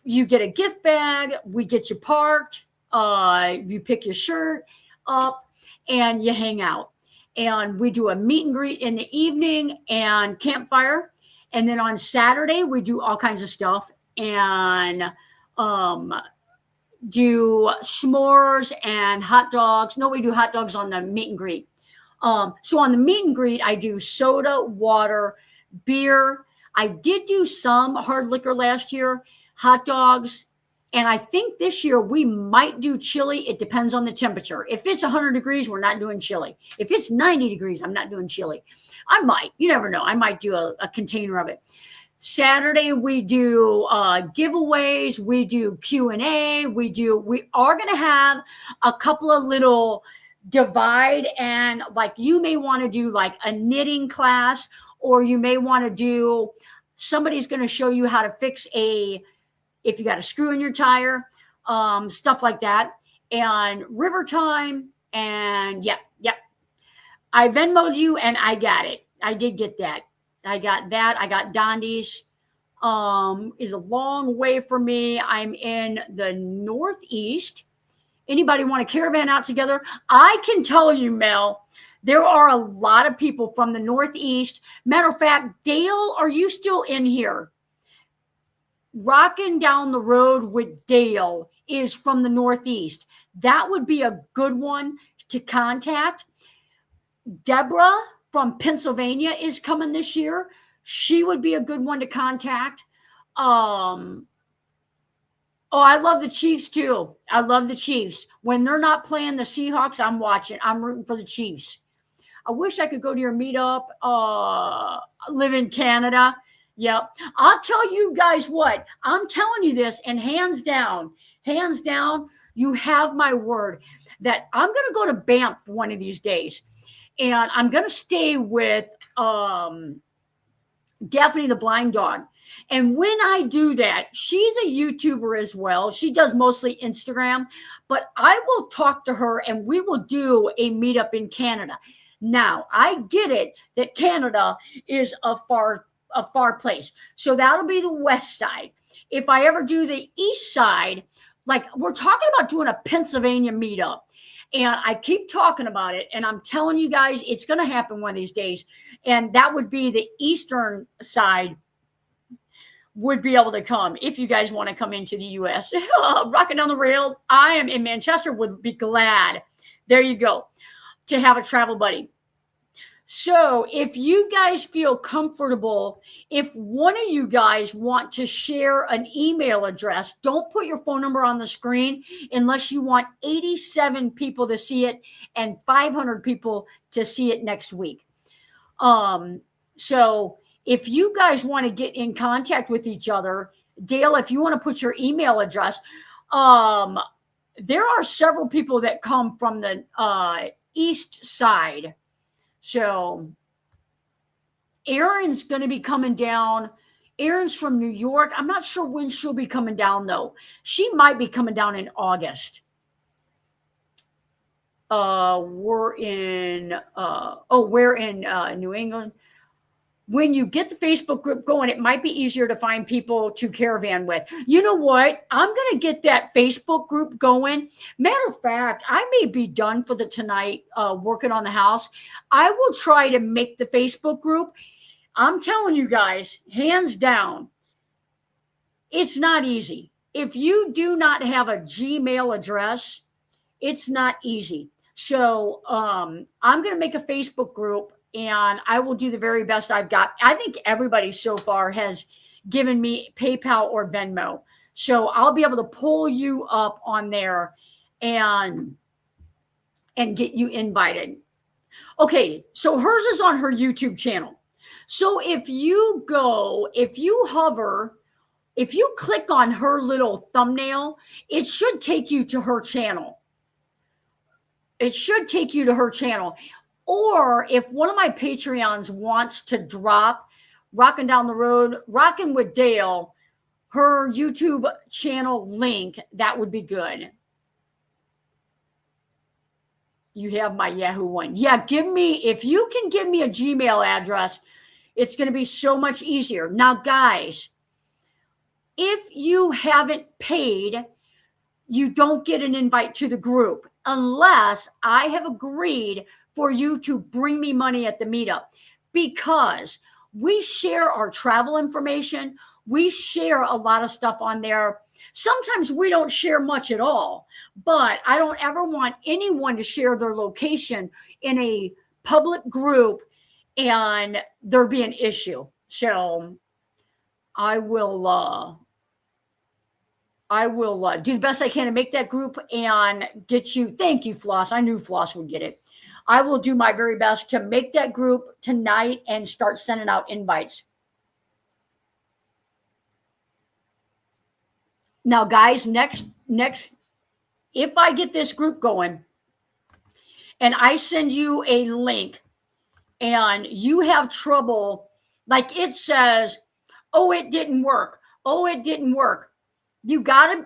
You get a gift bag. We get you parked. You pick your shirt up and you hang out. And we do a meet and greet in the evening and campfire. And then on Saturday, we do all kinds of stuff and do s'mores and hot dogs. No, we do hot dogs on the meet and greet. So on the meet and greet, I do soda, water, beer. I did do some hard liquor last year, hot dogs. And I think this year we might do chili. It depends on the temperature. If it's 100 degrees, we're not doing chili. If it's 90 degrees, I'm not doing chili. I might. You never know. I might do a container of it. Saturday, we do giveaways. We do Q&A. We are going to have a couple of little divide. And like you may want to do like a knitting class, or you may want to do, somebody's going to show you how to fix if you got a screw in your tire, stuff like that, and river time, and yep. I Venmo'd you, and I got it. I did get that. I got that. I got Dondi's. Is a long way for me. I'm in the Northeast. Anybody want a caravan out together? I can tell you, Mel, there are a lot of people from the Northeast. Matter of fact, Dale, are you still in here? Rocking down the road with Dale is from the Northeast. That would be a good one to contact. Deborah from Pennsylvania is coming this year. She would be a good one to contact. Oh, I love the Chiefs too. I love the Chiefs. When they're not playing the Seahawks, I'm watching. I'm rooting for the Chiefs. I wish I could go to your meetup. Live in Canada. Yep. I'll tell you guys what. I'm telling you this, and hands down, you have my word that I'm going to go to Banff one of these days. And I'm going to stay with Daphne the Blind Dog. And when I do that, she's a YouTuber as well. She does mostly Instagram, but I will talk to her and we will do a meetup in Canada. Now, I get it that Canada is a far a far place. So that'll be the west side. If I ever do the east side, like we're talking about doing a Pennsylvania meetup. And I keep talking about it, and I'm telling you guys, it's going to happen one of these days. And that would be the eastern side would be able to come if you guys want to come into the U.S. Rocking down the rail. I am in Manchester, would be glad. There you go, to have a travel buddy. So if you guys feel comfortable, if one of you guys want to share an email address, don't put your phone number on the screen unless you want 87 people to see it and 500 people to see it next week. So if you guys want to get in contact with each other, Dale, if you want to put your email address, there are several people that come from the east side. So Erin's going to be coming down. Erin's from New York. I'm not sure when she'll be coming down, though. She might be coming down in August. We're in New England. When you get the Facebook group going, it might be easier to find people to caravan with. You know what? I'm going to get that Facebook group going. Matter of fact, I may be done for the tonight working on the house. I will try to make the Facebook group. I'm telling you guys, hands down, it's not easy. If you do not have a Gmail address, it's not easy. So I'm going to make a Facebook group. And I will do the very best I've got. I think everybody so far has given me PayPal or Venmo. So I'll be able to pull you up on there and get you invited. Okay, so hers is on her YouTube channel. So if you hover, if you click on her little thumbnail, it should take you to her channel. It should take you to her channel. Or if one of my Patreons wants to drop Rocking Down the Road, Rocking with Dale, her YouTube channel link, that would be good. You have my Yahoo one. Yeah, if you can give me a Gmail address, it's going to be so much easier. Now, guys, if you haven't paid, you don't get an invite to the group unless I have agreed for you to bring me money at the meetup, because we share our travel information. We share a lot of stuff on there. Sometimes we don't share much at all, but I don't ever want anyone to share their location in a public group and there be an issue. So I will do the best I can to make that group and get you. Thank you, Floss. I knew Floss would get it. I will do my very best to make that group tonight and start sending out invites. Now, guys, next, if I get this group going and I send you a link and you have trouble, like it says, oh, it didn't work. Oh, it didn't work. You gotta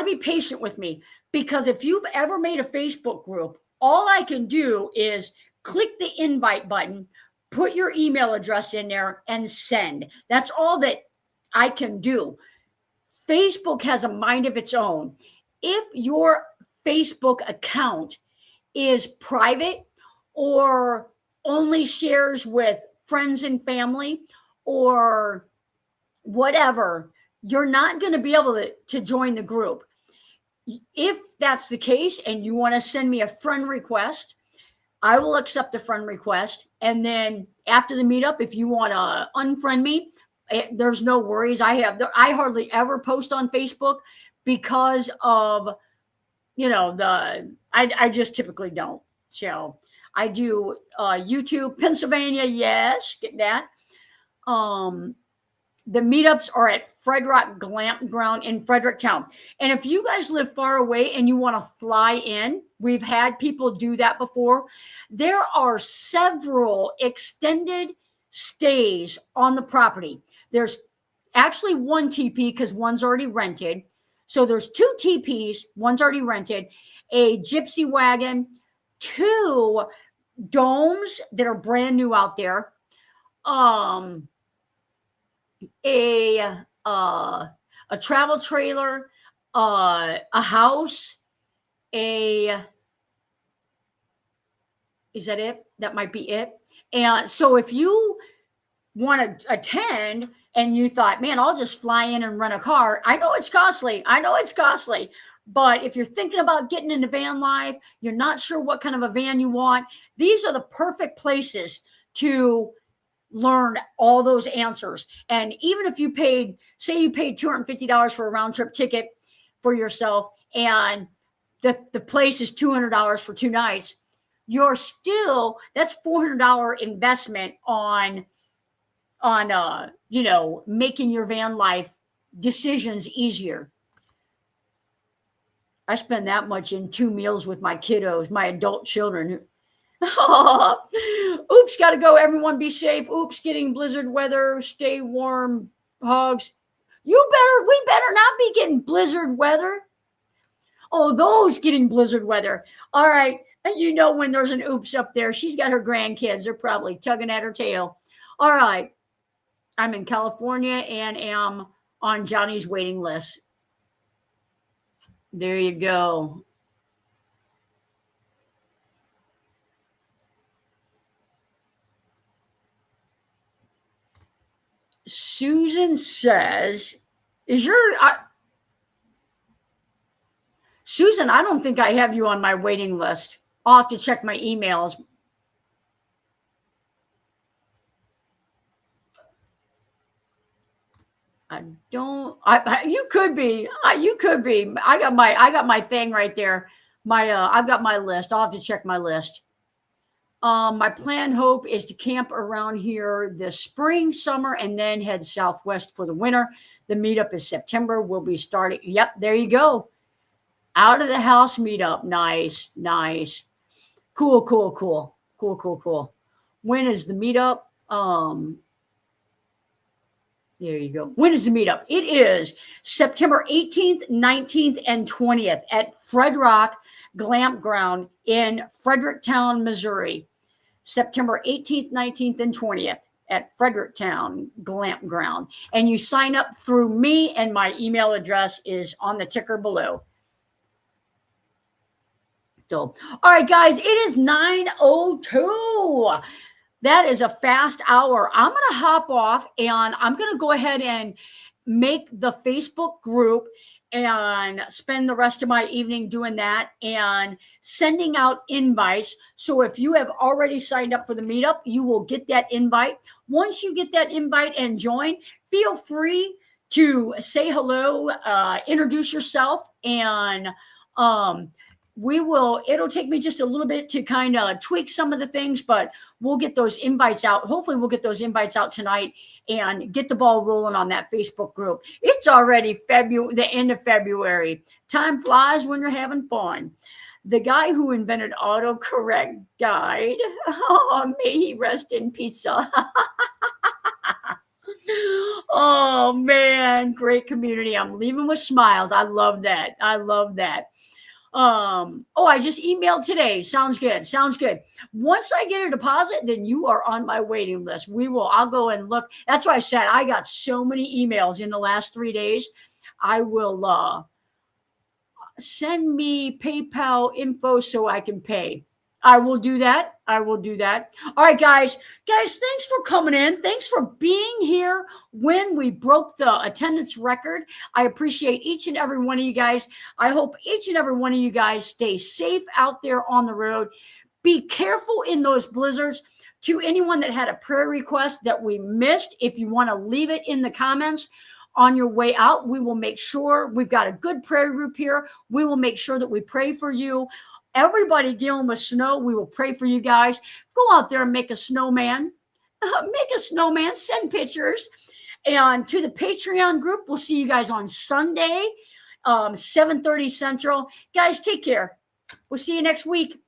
be patient with me, because if you've ever made a Facebook group, all I can do is click the invite button, put your email address in there, and send. That's all that I can do. Facebook has a mind of its own. If your Facebook account is private or only shares with friends and family or whatever, you're not going to be able to join the group. If that's the case and you want to send me a friend request, I will accept the friend request. And then after the meetup, if you want to unfriend me, there's no worries. I hardly ever post on Facebook because of, I just typically don't. So I do YouTube, Pennsylvania. Yes, get that. The meetups are at Fred Rock Glamping Ground in Fredericktown. And if you guys live far away and you want to fly in, we've had people do that before. There are several extended stays on the property. There's actually one TP because one's already rented. So there's 2 TPs, one's already rented, a gypsy wagon, 2 domes that are brand new out there. a travel trailer, a house, a is that it? That might be it. And so if you want to attend and you thought, man, I'll just fly in and rent a car. I know it's costly. I know it's costly. But if you're thinking about getting into van life, you're not sure what kind of a van you want, these are the perfect places to learn all those answers. And even if you paid, say you paid $250 for a round trip ticket for yourself, and the place is $200 for 2 nights, you're still, that's $400 investment on making your van life decisions easier. I spend that much in 2 meals with my kiddos, my adult children. Oops, gotta go. Everyone be safe. Oops, getting blizzard weather. Stay warm. Hugs. We better not be getting blizzard weather. Oh, those getting blizzard weather. All right. You know when there's an oops up there, she's got her grandkids. They're probably tugging at her tail. All right. I'm in California and am on Johnny's waiting list. There you go. Susan says, Susan, I don't think I have you on my waiting list. I'll have to check my emails. You could be. You could be. I got my thing right there. I've got my list. I'll have to check my list. My plan hope is to camp around here this spring, summer, and then head southwest for the winter. The meetup is September. We'll be starting. Yep, there you go. Out of the house meetup. Nice. Cool. When is the meetup? There you go. When is the meetup? It is September 18th, 19th, and 20th at Fred Rock Glamp Ground in Fredericktown, Missouri. September 18th, 19th, and 20th at Fredericktown Glamp Ground. And you sign up through me, and my email address is on the ticker below. So, all right, guys, it is 9:02. That is a fast hour. I'm going to hop off and I'm going to go ahead and make the Facebook group and spend the rest of my evening doing that and sending out invites. So if you have already signed up for the meetup, you will get that invite. Once you get that invite and join, feel free to say hello, introduce yourself, and it'll take me just a little bit to kind of tweak some of the things, but we'll get those invites out. Hopefully we'll get those invites out tonight and get the ball rolling on that Facebook group. It's already the end of February. Time flies when you're having fun. The guy who invented autocorrect died. Oh, may he rest in peace. Oh man, great community. I'm leaving with smiles. I love that. I just emailed today. Sounds good. Once I get a deposit, then you are on my waiting list. I'll go and look. That's why I said I got so many emails in the last 3 days. I will send me PayPal info so I can pay. I will do that. All right, guys, thanks for coming in. Thanks for being here when we broke the attendance record. I appreciate each and every one of you guys. I hope each and every one of you guys stay safe out there on the road. Be careful in those blizzards. To anyone that had a prayer request that we missed, if you want to leave it in the comments on your way out, we will make sure we've got a good prayer group here. We will make sure that we pray for you. Everybody dealing with snow, we will pray for you guys. Go out there and make a snowman. Send pictures. And to the Patreon group, we'll see you guys on Sunday, 7:30 Central. Guys, take care. We'll see you next week.